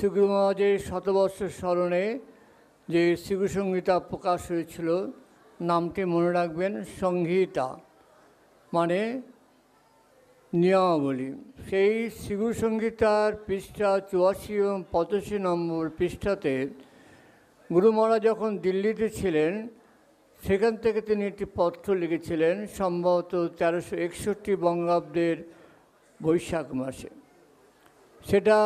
শ্রীগুরু মহারাজের শতবর্ষ স্মরণে যে শ্রীগুরু সংহিতা প্রকাশ হয়েছিল, নামটি মনে রাখবেন, সংহিতা মানে নিয়মাবলী। সেই শ্রীগুরু সংহিতার পৃষ্ঠা 84 এবং 85 নম্বর পৃষ্ঠাতে গুরু মহারাজ যখন দিল্লিতে ছিলেন, সেখান থেকে তিনি একটি পত্র লিখেছিলেন, সম্ভবত 1361 বঙ্গাব্দের বৈশাখ মাসে। সেটা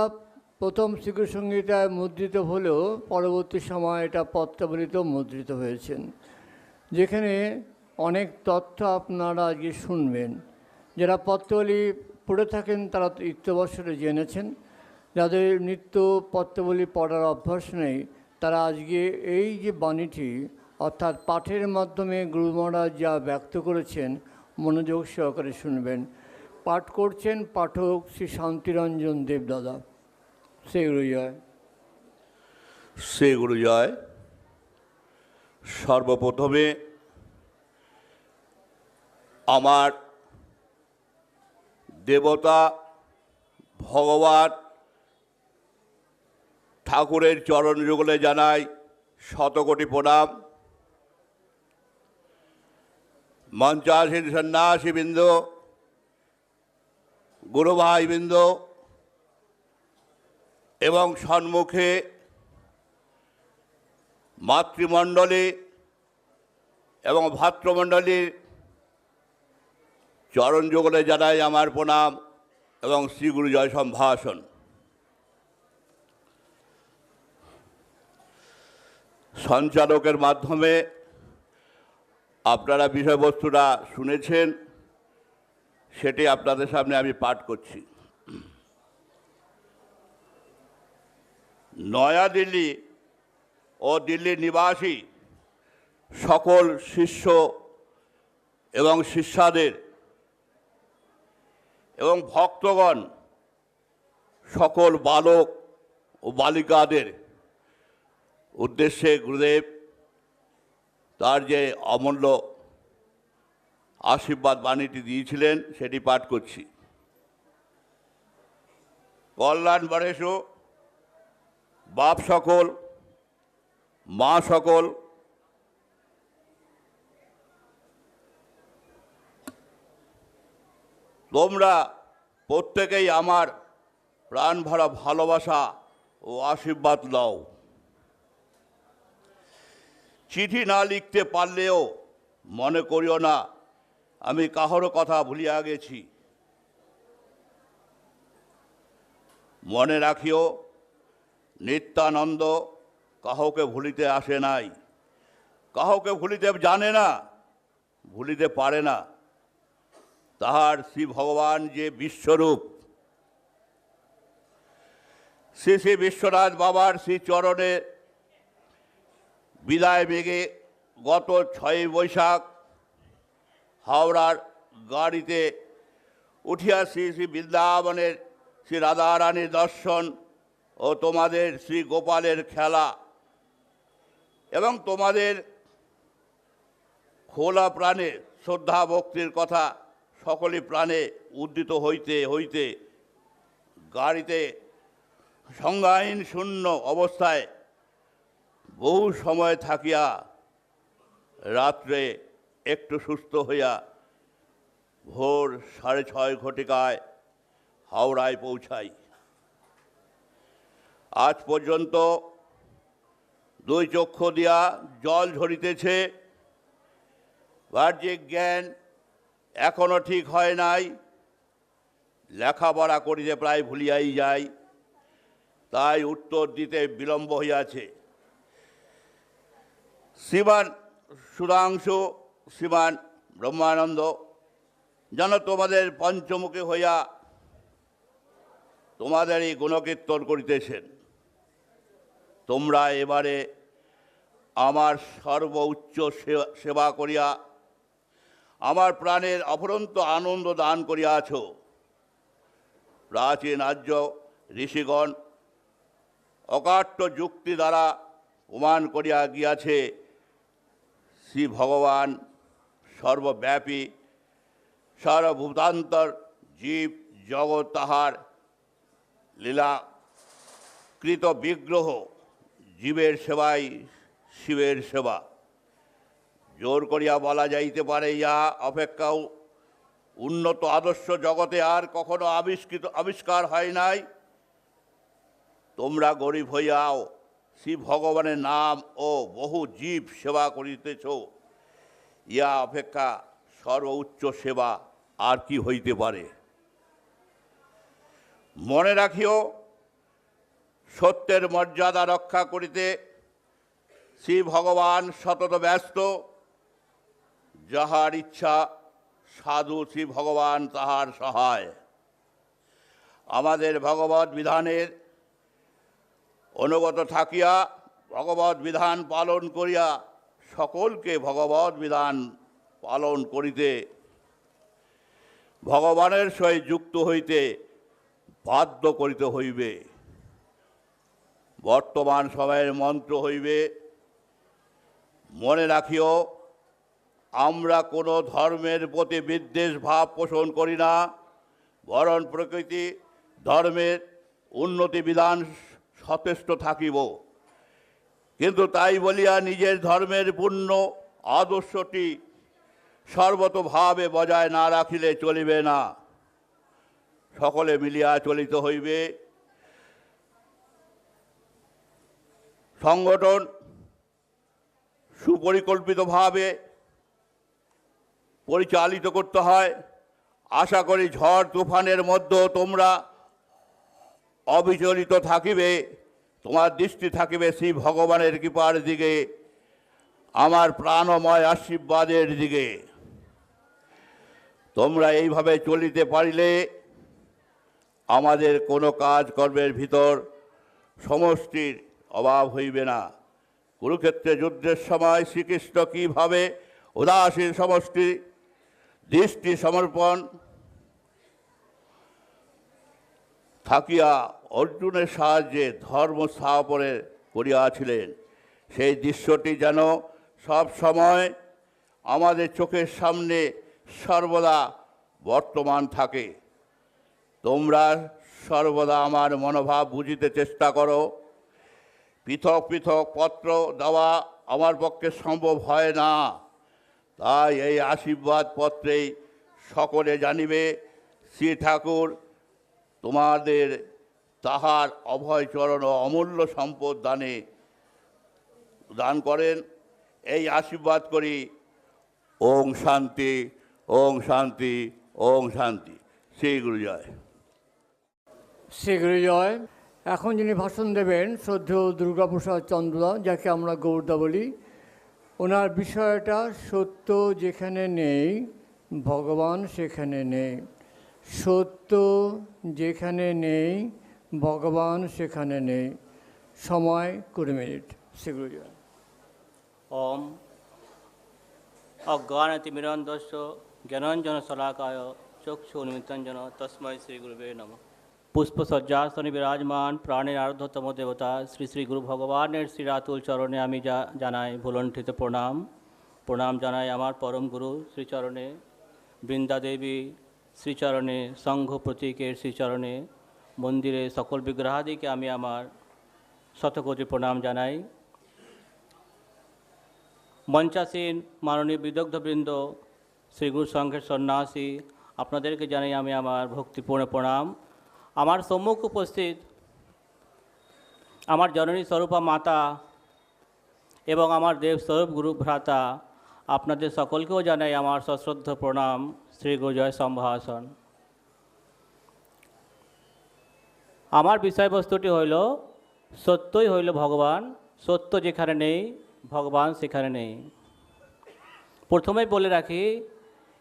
প্রথম শ্রীগুরু সংহিতায় মুদ্রিত হলেও পরবর্তী সময় এটা পত্রাবলিতেও মুদ্রিত হয়েছেন, যেখানে অনেক তথ্য আপনারা আজকে শুনবেন। যারা পত্রাবলী পড়ে থাকেন তারা তো ইত্যবসরে জেনেছেন, যাদের নিত্য পত্রাবলী পড়ার অভ্যাস নেই তারা আজকে এই যে বাণীটি অর্থাৎ পাঠের মাধ্যমে গুরু মহারাজ যা ব্যক্ত করেছেন মনোযোগ সহকারে শুনবেন। পাঠ করছেন পাঠক শ্রী শান্তিরঞ্জন দেবদাদা। শ্রী গুরু জয়। শ্রী গুরু জয়। সর্বপ্রথমে আমার দেবতা ভগবান ঠাকুরের চরণ যুগলে জানাই শতকোটি প্রণাম। মঞ্চাসীন সন্ন্যাসীবৃন্দ, গুরু ভাইবৃন্দ এবং সম্মুখে মাতৃমণ্ডলী এবং ভ্রাতৃমণ্ডলীর চরণ যুগলে জানাই আমার প্রণাম এবং শ্রী গুরু জয় সম্ভাষণ। সঞ্চালকের মাধ্যমে আপনারা বিষয়বস্তুটা শুনেছেন, সেটি আপনাদের সামনে আমি পাঠ করছি। নয়াদিল্লি ও দিল্লির নিবাসী সকল শিষ্য এবং শিষ্যাদের এবং ভক্তগণ, সকল বালক ও বালিকাদের উদ্দেশ্যে গুরুদেব তার যে অমূল্য আশীর্বাদ বাণীটি দিয়েছিলেন সেটি পাঠ করছি। কল্যাণ বরেশু, বাপ সকল, মা সকল, তোমরা প্রত্যেকেই আমার প্রাণ ভরা ভালোবাসা ও আশীর্বাদ দাও। চিঠি না লিখতে পারলেও মনে করিও না আমি কাহারও কথা ভুলিয়া গেছি। মনে রাখিও, নিত্যানন্দ কাহকে ভুলিতে আসে নাই, কাহকে ভুলিতে জানে না, ভুলিতে পারে না। তাহার শ্রী ভগবান যে বিশ্বরূপ, শ্রী শ্রী বিশ্বনাথ বাবার শ্রী চরণে বিদায় বেগে গত 6 বৈশাখ হাওড়ার গাড়িতে উঠিয়া শ্রী শ্রী বৃন্দাবনের শ্রী রাধারানীর দর্শন ও তোমাদের শ্রী গোপালের খেলা এবং তোমাদের খোলা প্রাণে শ্রদ্ধা ভক্তির কথা সকলে প্রাণে উদ্দীত হইতে হইতে গাড়িতে সংজ্ঞাহীন শূন্য অবস্থায় বহু সময় থাকিয়া রাত্রে একটু সুস্থ হইয়া ভোর 6:30 ঘটিকায় হাওড়ায় পৌঁছাই। আজ পর্যন্ত 2 চক্ষু দিয়া জল ঝরিতেছে। বাহ্যিক জ্ঞান এখনো ঠিক হয় নাই, লেখাপড়া করিতে প্রায় ভুলিয়াই যাই, তাই উত্তর দিতে বিলম্ব হইয়াছে। শ্রীমান সুধাংশু, শ্রীমান ব্রহ্মানন্দ যেন তোমাদের পঞ্চমুখী হইয়া তোমাদেরই গুণকীর্তন করিতেছেন। তোমরা এবারে আমার সর্বোচ্চ সেবা করিয়া আমার প্রাণের অফুরন্ত আনন্দ দান করিয়াছ। প্রাচীন আর্য ঋষিগণ অকাট্য যুক্তি দ্বারা প্রমাণ করিয়া গিয়াছে শ্রী ভগবান সর্বব্যাপী, সর্বভূতান্তর জীব জগৎ তাহার লীলা কৃত বিগ্রহ জীবের সেবাই শিবের সেবা। জোর করিয়া বলা যাইতে পারে, ইহা অপেক্ষাও উন্নত আদর্শ জগতে আর কখনো আবিষ্কার হয় নাই। তোমরা গরিব হইয়াও শ্রী ভগবানের নাম ও বহু জীব সেবা করিতেছ, ইয়া অপেক্ষা সর্বোচ্চ সেবা আর কি হইতে পারে। মনে রাখিও, সত্যের মর্যাদা রক্ষা করিতে শ্রী ভগবান সতত ব্যস্ত। যাহার ইচ্ছা সাধু শ্রী ভগবান তাহার সহায়। আমাদের ভগবত বিধানের অনুগত থাকিয়া ভগবত বিধান পালন করিয়া সকলকে ভগবত বিধান পালন করিতে, ভগবানের সহিত যুক্ত হইতে বাধ্য করিতে হইবে। বর্তমান সময়ের মন্ত্র হইবে, মনে রাখিও, আমরা কোনো ধর্মের প্রতি বিদ্বেষ ভাব পোষণ করি না, বরং প্রকৃতি ধর্মের উন্নতি বিধান সচেষ্ট থাকিব। কিন্তু তাই বলিয়া নিজের ধর্মের পূর্ণ আদর্শটি সর্বতোভাবে বজায় না রাখিলে চলিবে না। সকলে মিলিয়া চলিতে হইবে। সংগঠন সুপরিকল্পিতভাবে পরিচালিত করতে হয়। আশা করি ঝড় তুফানের মধ্যেও তোমরা অবিচলিত থাকিবে। তোমার দৃষ্টি থাকিবে শ্রী ভগবানের কৃপার দিকে, আমার প্রাণময় আশীর্বাদের দিকে। তোমরা এইভাবে চলিতে পারিলে আমাদের কোনো কাজ কর্মের ভিতর সমষ্টির অভাব হইবে না। কুরুক্ষেত্রে যুদ্ধের সময় শ্রীকৃষ্ণ কীভাবে উদাসীন সমষ্টি দৃষ্টি সমর্পণ থাকিয়া অর্জুনের সাহায্যে ধর্ম স্থাপনের করিয়াছিলেন, সেই দৃশ্যটি যেন সব সময় আমাদের চোখের সামনে সর্বদা বর্তমান থাকে। তোমরা সর্বদা আমার মনোভাব বুঝিতে চেষ্টা করো। পৃথক পৃথক পত্র দেওয়া আমার পক্ষে সম্ভব হয় না, তাই এই আশীর্বাদ পত্রেই সকলে জানিবে শ্রী ঠাকুর তোমাদের তাহার অভয়চরণ ও অমূল্য সম্পদ দান করেন। এই আশীর্বাদ করি। ওং শান্তি, ওং শান্তি, ওং শান্তি। শ্রী গুরু জয়। শ্রী গুরু জয়। এখন যিনি ভাষণ দেবেন শ্রদ্ধেয় দুর্গাপ্রসাদ চন্দ্রদা, যাকে আমরা গৌরদা বলি, ওনার বিষয়টা সত্য যেখানে নেই ভগবান সেখানে নেই। সত্য যেখানে নেই ভগবান সেখানে নেই। সময় 20 মিনিট। শ্রীগুরু জয়। ওম অজ্ঞানতিমিরন্ধস্য জ্ঞানাঞ্জন শলাকায় চক্ষু উন্মিলিতঞ্জন তস্मै শ্রী গুরুবে নমঃ। পুষ্পসজ্জাসনে বিরাজমান প্রাণের আরাধ্যতম দেবতা শ্রী শ্রী গুরু ভগবানের শ্রীরাতুল চরণে আমি জানাই ভুলণ্ঠিত প্রণাম। প্রণাম জানাই আমার পরম গুরু শ্রীচরণে, বৃন্দা দেবী শ্রীচরণে, সংঘ প্রতীকের শ্রীচরণে, মন্দিরে সকল বিগ্রহাদিকে আমি আমার শতকোটি প্রণাম জানাই। মঞ্চাসীন মাননীয় বিদগ্ধবৃন্দ, শ্রীগুরু সংঘের সন্ন্যাসী, আপনাদেরকে জানাই আমি আমার ভক্তিপূর্ণ প্রণাম। আমার সম্মুখ উপস্থিত আমার জননী স্বরূপা মাতা এবং আমার দেবস্বরূপ গুরু ভ্রাতা, আপনাদের সকলকেও জানাই আমার সশ্রদ্ধ প্রণাম। শ্রী গুরুজয় সম্ভাষণ। আমার বিষয়বস্তুটি হইল সত্যই হইল ভগবান, সত্য যেখানে নেই ভগবান সেখানে নেই। প্রথমেই বলে রাখি,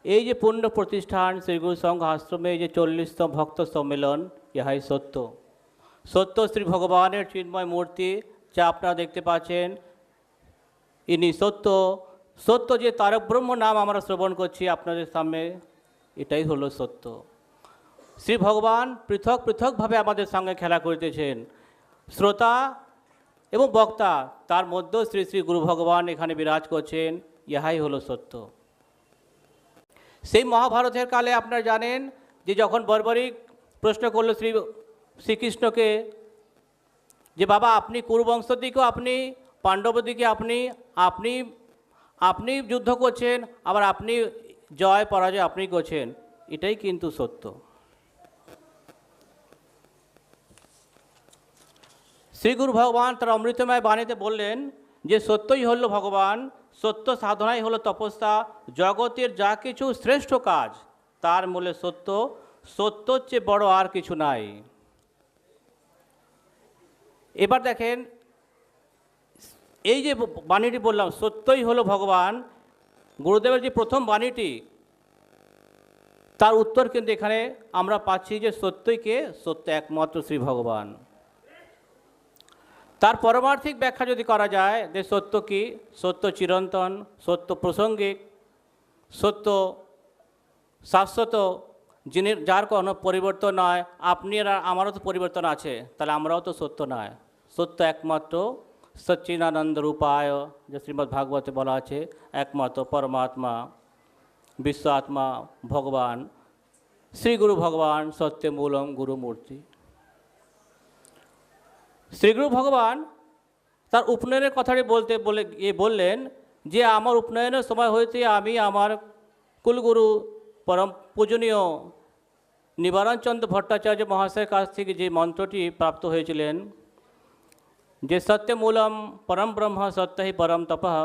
এই যে পূর্ণ প্রতিষ্ঠান শ্রীগুরু সংঘ আশ্রমে যে 40তম ভক্ত সম্মেলন, ইহাই সত্য। সত্য শ্রী ভগবানের চিন্ময় মূর্তি যা আপনারা দেখতে পাচ্ছেন, ইনি সত্য। সত্য যে তারক ব্রহ্ম নাম আমরা শ্রবণ করছি আপনাদের সামনে, এটাই হলো সত্য। শ্রী ভগবান পৃথক পৃথকভাবে আমাদের সঙ্গে খেলা করিতেছেন। শ্রোতা এবং বক্তা, তার মধ্যেও শ্রী শ্রী গুরু ভগবান এখানে বিরাজ করছেন, ইহাই হলো সত্য। সেই মহাভারতের কালে আপনারা জানেন যে যখন বর্বরিক প্রশ্ন করল শ্রীকৃষ্ণকে যে বাবা আপনি কুরুবংশের দিকেও আপনি, পাণ্ডবের দিকে আপনি আপনি আপনি যুদ্ধ করছেন, আবার আপনি জয় পরাজয় আপনি করছেন, এটাই কিন্তু সত্য। শ্রীগুরু ভগবান তার অমৃতময় বাণীতে বললেন যে সত্যই হল ভগবান, সত্য সাধনাই হলো তপস্যা, জগতের যা কিছু শ্রেষ্ঠ কাজ তার মূলে সত্য, সত্যর চেয়ে বড় আর কিছু নাই। এবার দেখেন, এই যে বাণীটি বললাম সত্যই হলো ভগবান, গুরুদেবের যে প্রথম বাণীটি, তার উত্তর কিন্তু এখানে আমরা পাচ্ছি যে সত্যই কে? সত্য একমাত্র শ্রী ভগবান। তার পরমার্থিক ব্যাখ্যা যদি করা যায় যে সত্য কি? সত্য চিরন্তন, সত্য প্রাসঙ্গিক, সত্য শাশ্বত, যিনি যার কোনো পরিবর্তন নয়। আপনি আর আমারও তো পরিবর্তন আছে, তাহলে আমরাও তো সত্য নয়। সত্য একমাত্র সচ্চিদানন্দ রূপায়, যে শ্রীমদ্ ভাগবতে বলা আছে, একমাত্র পরমাত্মা, বিশ্ব আত্মা ভগবান, শ্রী গুরু ভগবান সত্যে মূলম গুরুমূর্তি। শ্রীগুরু ভগবান তার উপনয়নের কথাটি বললেন যে আমার উপনয়নের সময় হইতে আমি আমার কুলগুরু পরম পূজনীয় নিবারণচন্দ্র ভট্টাচার্য মহাশয়ের কাছ থেকে যে মন্ত্রটি প্রাপ্ত হয়েছিলেন, যে সত্য মূলম পরম ব্রহ্ম সত্য হি পরম তপঃ,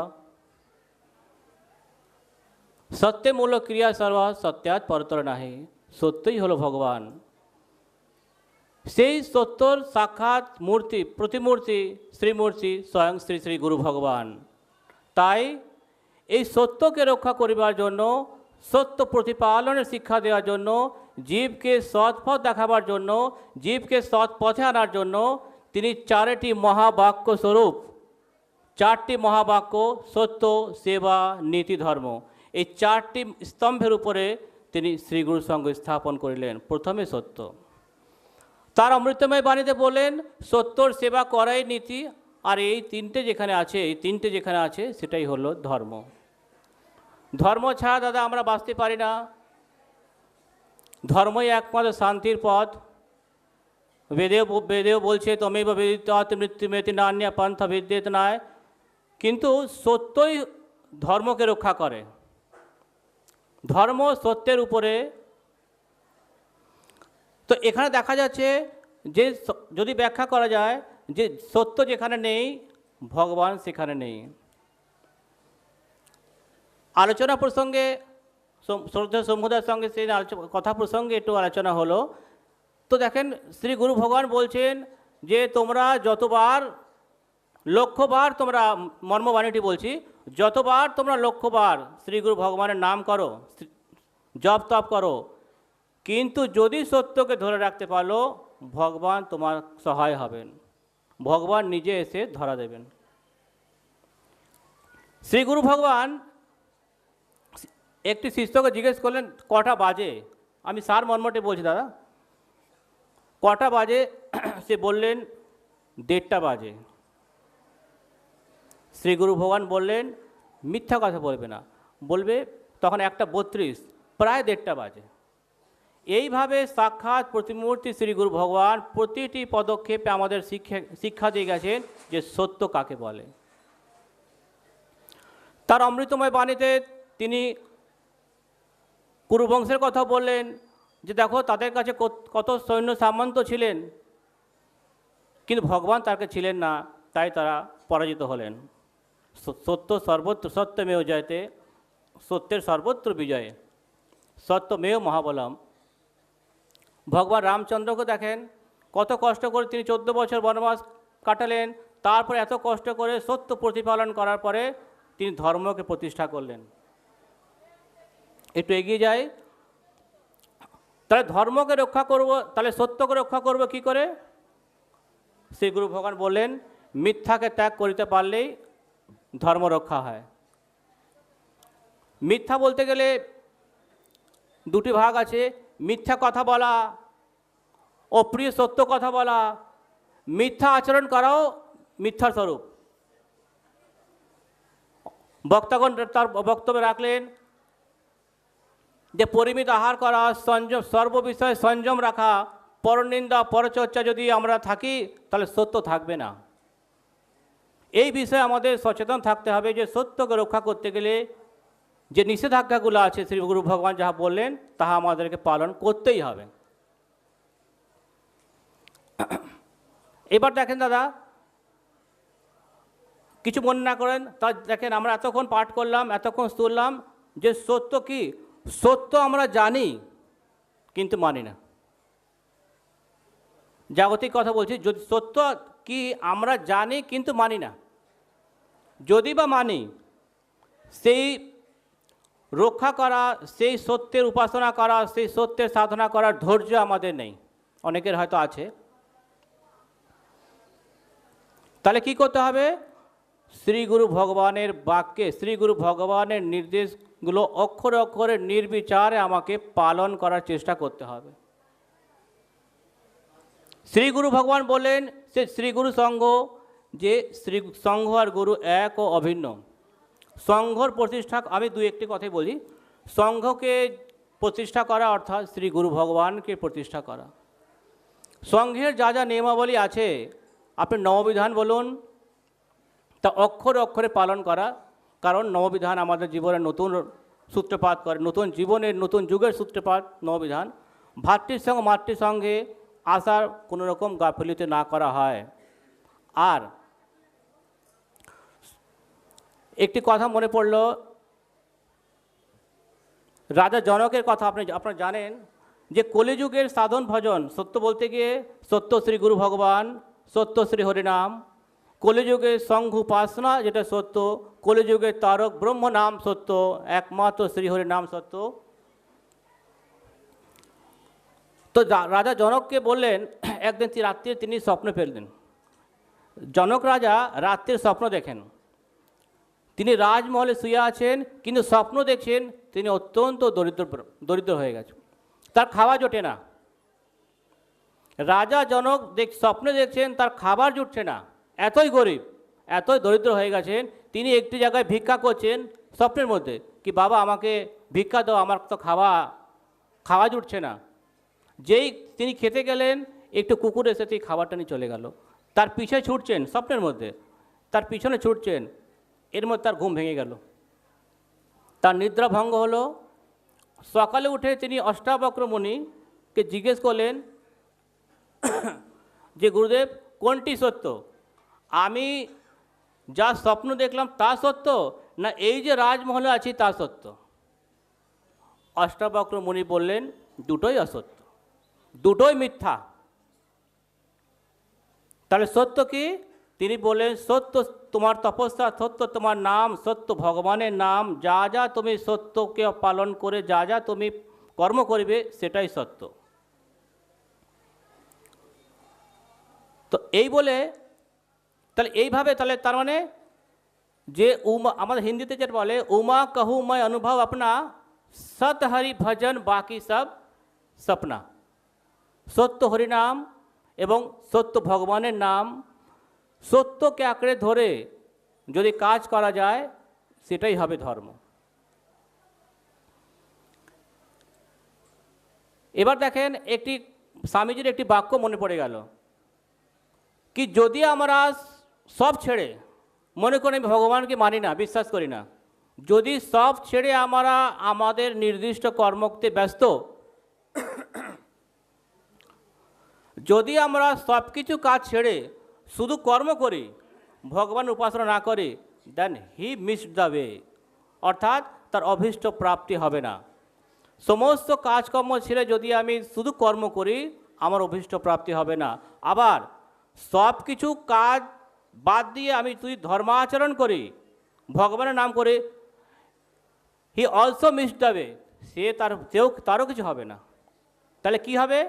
সত্যে মূল ক্রিয়া সর্ব সত্যাৎ পরতর নাহি। সত্যই হলো ভগবান। সেই সত্যর সাক্ষাৎ মূর্তি, প্রতিমূর্তি, শ্রীমূর্তি স্বয়ং শ্রী শ্রী গুরু ভগবান। তাই এই সত্যকে রক্ষা করিবার জন্য, সত্য প্রতিপালনের শিক্ষা দেওয়ার জন্য, জীবকে সৎপথ দেখাবার জন্য, জীবকে সৎ পথে আনার জন্য তিনি চারটি মহাবাক্য স্বরূপ, চারটি মহাবাক্য সত্য, সেবা, নীতি, ধর্ম, এই চারটি স্তম্ভের উপরে তিনি শ্রীগুরুর সঙ্গে স্থাপন করিলেন। প্রথমে সত্য, তার অমৃতময় বাণীতে বললেন সত্যর সেবা করাই নীতি, আর এই তিনটে যেখানে আছে সেটাই হলো ধর্ম। ধর্ম ছাড়া দাদা আমরা বাঁচতে পারি না। ধর্মই একমাত্র শান্তির পথ। বেদেও বলছে তমেব বেদিত্বাৎ মৃত্যুমেতি নান্যা পন্থা বিদ্যেত নয়, কিন্তু সত্যই ধর্মকে রক্ষা করে। ধর্ম সত্যের উপরে। তো এখানে দেখা যাচ্ছে যে যদি ব্যাখ্যা করা যায় যে সত্য যেখানে নেই ভগবান সেখানে নেই। আলোচনা প্রসঙ্গে শ্রদ্ধা সমুদায়ের সঙ্গে সেই কথা প্রসঙ্গে একটু আলোচনা হলো। তো দেখেন শ্রী গুরু ভগবান বলছেন যে তোমরা যতবার লক্ষবার, তোমরা মর্মবাণীটি বলছি, যতবার তোমরা লক্ষবার শ্রী গুরু ভগবানের নাম করো, জপ তপ করো, কিন্তু যদি সত্যকে ধরে রাখতে পারো ভগবান তোমার সহায় হবেন, ভগবান নিজে এসে ধরা দেবেন। শ্রী গুরু ভগবান একটি শিষ্যকে জিজ্ঞেস করলেন কটা বাজে। আমি সার মর্মটি বলছি দাদা, কটা বাজে? সে বললেন 1:30 বাজে। শ্রী গুরু ভগবান বললেন মিথ্যা কথা বলবে না, বলবে তখন 1:32, প্রায় 1:30 বাজে। এইভাবে সাক্ষাৎ প্রতিমূর্তি শ্রী গুরু ভগবান প্রতিটি পদক্ষেপে আমাদের শিক্ষা দিয়ে গেছেন যে সত্য কাকে বলে। তার অমৃতময় বাণীতে তিনি কুরুবংশের কথা বললেন যে দেখো তাদের কাছে কত সৈন্য সামন্ত ছিলেন, কিন্তু ভগবান তাকে ছিলেন না, তাই তারা পরাজিত হলেন। সত্য সর্বত্র সত্যমেও জয়তে, সত্যের সর্বত্র বিজয়ে, সত্যমেও মহাবলম। ভগবান রামচন্দ্রকে দেখেন কত কষ্ট করে তিনি 14 বছর বনবাস কাটালেন, তারপরে এত কষ্ট করে সত্য প্রতিপালন করার পরে তিনি ধর্মকে প্রতিষ্ঠা করলেন। একটু এগিয়ে যাই, তাহলে ধর্মকে রক্ষা করব, তাহলে সত্যকে রক্ষা করব কি করে? শ্রী গুরু ভগবান বললেন মিথ্যাকে ত্যাগ করিতে পারলেই ধর্ম রক্ষা হয়। মিথ্যা বলতে গেলে দুটি ভাগ আছে, মিথ্যা কথা বলা, অপ্রিয় সত্য কথা বলা। মিথ্যা আচরণ করাও মিথ্যার স্বরূপ। বক্তাগণ তার বক্তব্যে রাখলেন যে পরিমিত আহার করা, সংযম, সর্ববিষয়ে সংযম রাখা, পরনিন্দা পরচর্চা যদি আমরা থাকি তাহলে সত্য থাকবে না। এই বিষয়ে আমাদের সচেতন থাকতে হবে যে সত্যকে রক্ষা করতে গেলে যে নিষেধাজ্ঞাগুলো আছে শ্রী গুরু ভগবান যাহা বললেন তাহা আমাদেরকে পালন করতেই হবে। এবার দেখেন দাদা, কিছু মনে না করেন, তা দেখেন আমরা এতক্ষণ পাঠ করলাম, এতক্ষণ শুনলাম যে সত্য কি, সত্য আমরা জানি কিন্তু মানি না। জাগতিক কথা বলছি, যদি সত্য কি আমরা জানি কিন্তু মানি না, যদি বা মানি সেই রক্ষা করা, সেই সত্যের উপাসনা করা, সেই সত্যের সাধনা করার ধৈর্য আমাদের নেই, অনেকের হয়তো আছে। তাহলে কি করতে হবে? শ্রী গুরু ভগবানের বাক্যে, শ্রী গুরু ভগবানের নির্দেশগুলো অক্ষরে অক্ষরে নির্বিচারে আমাকে পালন করার চেষ্টা করতে হবে। শ্রী গুরু ভগবান বললেন সে শ্রী গুরু সংঘ, যে শ্রী সংঘ আর গুরু এক ও অভিন্ন। সংঘর প্রতিষ্ঠা, আমি দু একটি কথাই বলি। সংঘকে প্রতিষ্ঠা করা অর্থাৎ শ্রী গুরু ভগবানকে প্রতিষ্ঠা করা। সংঘের যা যা নিয়মাবলী আছে, আপনি নববিধান বলুন, তা অক্ষরে অক্ষরে পালন করা, কারণ নববিধান আমাদের জীবনের নতুন সূত্রপাত করে, নতুন জীবনের নতুন যুগের সূত্রপাত নববিধান। ভাতৃর সঙ্গে মাতৃসঙ্গে আসার কোনো রকম গাফিলতি না করা হয়। আর একটি কথা মনে পড়ল, রাজা জনকের কথা আপনারা জানেন যে কলিযুগের সাধন ভজন, সত্য বলতে গিয়ে সত্য শ্রী গুরু ভগবান, সত্য শ্রী হরিনাম, কলিযুগের সংঘ উপাসনা যেটা সত্য, কলিযুগের তারক ব্রহ্ম নাম সত্য, একমাত্র শ্রী হরিনাম সত্য। তো রাজা জনককে বললেন, একদিন রাত্রে তিনি স্বপ্ন পেলেন। জনক রাজা রাত্রির স্বপ্ন দেখেন, তিনি রাজমহলে শুয়ে আছেন, কিন্তু স্বপ্ন দেখছেন তিনি অত্যন্ত দরিদ্র হয়ে গেছেন, তার খাওয়া জোটে না। রাজা জনক স্বপ্নে দেখছেন তার খাবার জুটছে না, এতই গরিব, এতই দরিদ্র হয়ে গেছেন। তিনি একটি জায়গায় ভিক্ষা করছেন স্বপ্নের মধ্যে, কি বাবা আমাকে ভিক্ষা দাও, আমার তো খাওয়া জুটছে না। যেই তিনি খেতে গেলেন, একটু কুকুর এসে সেই খাবারটা নিয়ে চলে গেল। তার পিছে ছুটছেন স্বপ্নের মধ্যে, তার পিছনে ছুটছেন, এর মধ্যে তার ঘুম ভেঙে গেল, তার নিদ্রা ভঙ্গ হলো। সকালে উঠে তিনি অষ্টাবক্র মুনিকে জিজ্ঞেস করলেন যে গুরুদেব কোনটি সত্য, আমি যা স্বপ্ন দেখলাম তা সত্য, না এই যে রাজমহলে আছি তা সত্য? অষ্টাবক্র মুনি বললেন দুটোই অসত্য, দুটোই মিথ্যা। তাহলে সত্য কি? তিনি বললেন সত্য তোমার তপস্যা, সত্য তোমার নাম, সত্য ভগবানের নাম, যা যা তুমি সত্যকে পালন করে যা যা তুমি কর্ম করিবে সেটাই সত্য। তো এই বলে তাহলে এইভাবে, তাহলে তার মানে যে উমা, আমাদের হিন্দিতে যেটা বলে উমা कहूँ मैं अनुभव अपना, सत हरि भजन बाकी सब सपना। সত্য হরিনাম এবং সত্য ভগবানের নাম, সত্যকে আঁকড়ে ধরে যদি কাজ করা যায় সেটাই হবে ধর্ম। এবার দেখেন একটি স্বামীজির একটি বাক্য মনে পড়ে গেল, কি যদি আমরা সব ছেড়ে, মনে করি আমি ভগবানকে মানি না, বিশ্বাস করি না, যদি সব ছেড়ে আমরা আমাদের নির্দিষ্ট কর্মতে ব্যস্ত, যদি আমরা সব কিছু কাজ ছেড়ে শুধু কর্ম করি, ভগবান উপাসনা না করি, দেন হি মিসড দ্য ওয়ে, অর্থাৎ তার অভীষ্ট প্রাপ্তি হবে না। সমস্ত কাজকর্ম ছেড়ে যদি আমি শুধু কর্ম করি, আমার অভীষ্ট প্রাপ্তি হবে না। আবার সব কিছু কাজ বাদ দিয়ে আমি যদি ধর্মাচরণ করি, ভগবানের নাম করে, he also missed the way, তারও কিছু হবে না। তাহলে কি হবে?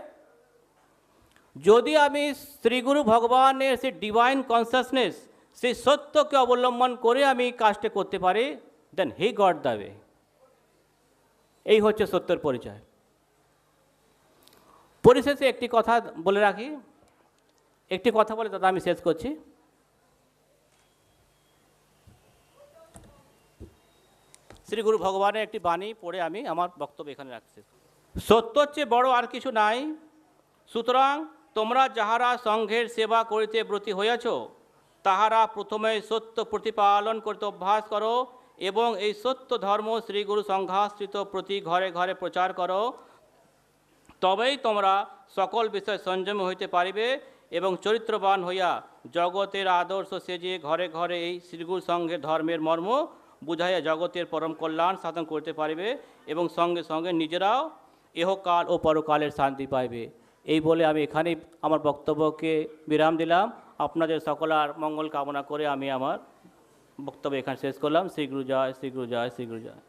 যদি আমি শ্রীগুরু ভগবানের সেই ডিভাইন কনসাসনেস, সেই সত্যকে অবলম্বন করে আমি কাজটা করতে পারি, দেন হি গট দ্য ওয়ে। এই হচ্ছে সত্যের পরিচয়। পরিশেষে একটি কথা বলে রাখি, একটি কথা বলে দাদা আমি শেষ করছি। শ্রী গুরু ভগবানের একটি বাণী পড়ে আমি আমার বক্তব্য এখানে রাখছি। সত্যর চেয়ে বড় আর কিছু নাই, সুতরাং তোমরা যাহারা সংঘের সেবা করিতে ব্রতী হইয়াছ, তাহারা প্রথমে সত্য প্রতিপালন করিতে অভ্যাস করো এবং এই সত্য ধর্ম শ্রীগুরু সংঘাশ্রিত প্রতি ঘরে ঘরে প্রচার করো। তবেই তোমরা সকল বিষয় সংযমী হইতে পারিবে এবং চরিত্রবান হইয়া জগতের আদর্শ সেজে ঘরে ঘরে এই শ্রীগুরু সংঘের ধর্মের মর্ম বুঝাইয়া জগতের পরম কল্যাণ সাধন করতে পারিবে এবং সঙ্গে সঙ্গে নিজেরাও ইহকাল ও পরকালের শান্তি পাইবে। এই বলে আমি এখানেই আমার বক্তব্যকে বিরাম দিলাম। আপনাদের সকলার মঙ্গল কামনা করে আমি আমার বক্তব্য এখানে শেষ করলাম। শ্রী গুরু জয়, শ্রী গুরু জয়, শ্রী গুরু জয়।